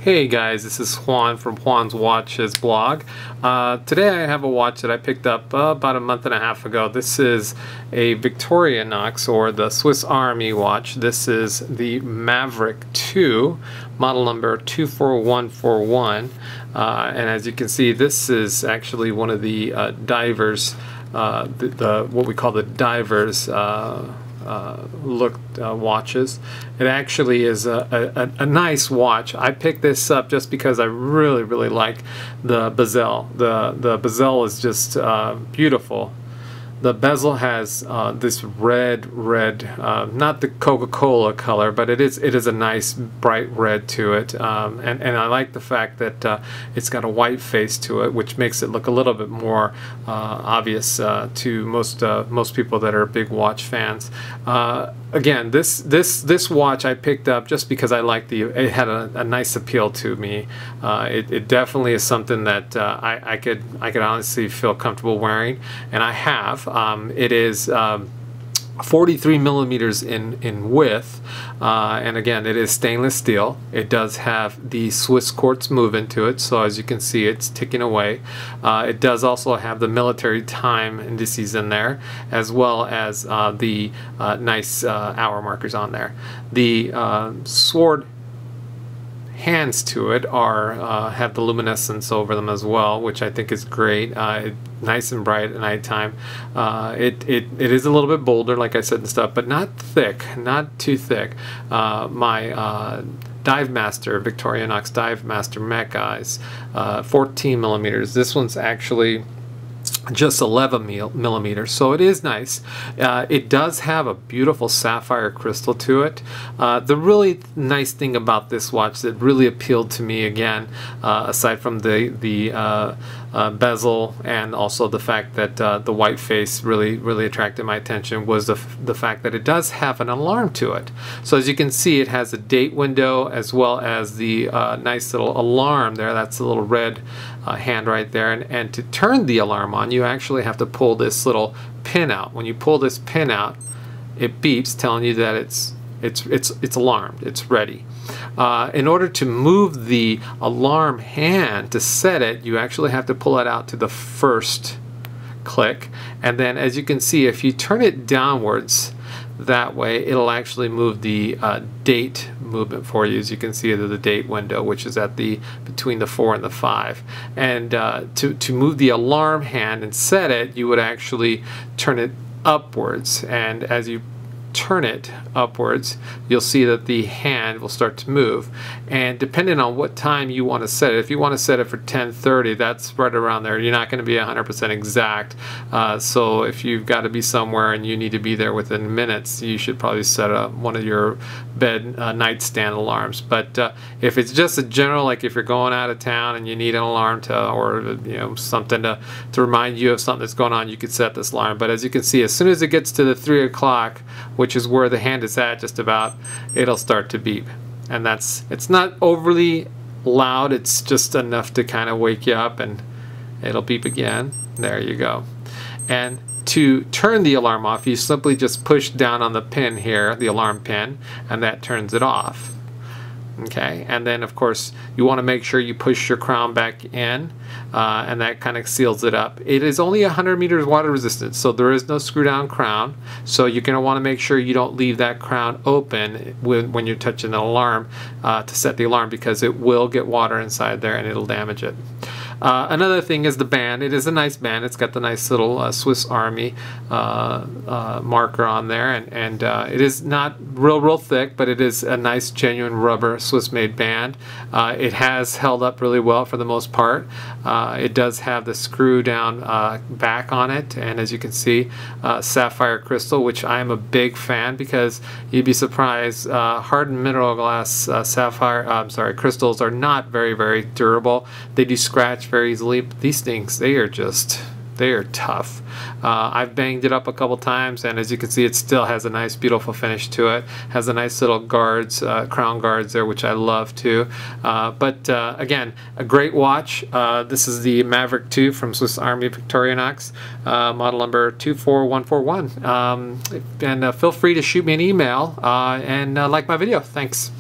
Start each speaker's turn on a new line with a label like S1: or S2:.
S1: Hey guys, this is Juan from Juan's Watches blog. Today I have a watch that I picked up about a month and a half ago. This is a Victorinox, or the Swiss Army watch. This is the Maverick 2, model number 24141. And as you can see, this is actually one of the divers, what we call the divers watches. It actually is a nice watch. I picked this up just because I really like the bezel. The bezel is just beautiful. The bezel has this red, not the Coca-Cola color, but it is a nice bright red to it, and I like the fact that it's got a white face to it, which makes it look a little bit more obvious to most people that are big watch fans. Again, this watch I picked up just because I liked it had a nice appeal to me. It definitely is something that I could honestly feel comfortable wearing, and I have. It is 43 millimeters in width, and again, it is stainless steel. It does have the Swiss quartz movement to it, so as you can see, it's ticking away. It does also have the military time indices in there, as well as the nice hour markers on there. The sword hands to it have the luminescence over them as well, which I think is great. Nice and bright at nighttime. It is a little bit bolder, like I said, and stuff, but not thick, not too thick. My Dive Master, Victorinox Dive Master Mecha is 14 millimeters. This one's actually just 11 millimeters, so it is nice. It does have a beautiful sapphire crystal to it. The really nice thing about this watch that really appealed to me, again, aside from the bezel and also the fact that the white face really attracted my attention, was the fact that it does have an alarm to it. So as you can see, it has a date window as well as the nice little alarm there. That's a little red hand right there, and to turn the alarm on, you actually have to pull this little pin out. When you pull this pin out, it beeps, telling you that it's alarmed, it's ready. In order to move the alarm hand to set it, you actually have to pull it out to the first click, and then as you can see, if you turn it downwards that way, it'll actually move the date movement for you. As you can see, the date window, which is at between the 4 and the 5. And to move the alarm hand and set it, you would actually turn it upwards, and as you turn it upwards, you'll see that the hand will start to move. And depending on what time you want to set it, if you want to set it for 10:30, that's right around there. You're not going to be 100% exact, so if you've got to be somewhere and you need to be there within minutes, you should probably set up one of your bed nightstand alarms. But if it's just a general, like if you're going out of town and you need an alarm or something to remind you of something that's going on, you could set this alarm. But as you can see, as soon as it gets to the 3 o'clock, which is where the hand is at just about, it'll start to beep. And it's not overly loud, it's just enough to kind of wake you up, and it'll beep again. There you go. And to turn the alarm off, you simply just push down on the pin here, the alarm pin, and that turns it off. Okay, and then of course you want to make sure you push your crown back in, and that kind of seals it up. It is only 100 meters water resistant, so there is no screw down crown, so you're going to want to make sure you don't leave that crown open when you're touching the alarm to set the alarm, because it will get water inside there and it'll damage it. Another thing is the band. It is a nice band. It's got the nice little Swiss Army marker on there, and it is not real thick, but it is a nice genuine rubber Swiss-made band. It has held up really well for the most part. It does have the screw down back on it, and as you can see, sapphire crystal, which I am a big fan, because you'd be surprised, hardened mineral glass crystals are not very durable. They do scratch very easily, but these things, they are tough. I've banged it up a couple times, and as you can see, it still has a nice beautiful finish to it. Has a nice little guards, crown guards there, which I love too. But again, a great watch. This is the Maverick 2 from Swiss Army Victorinox, model number 24141. And feel free to shoot me an email and like my video. Thanks.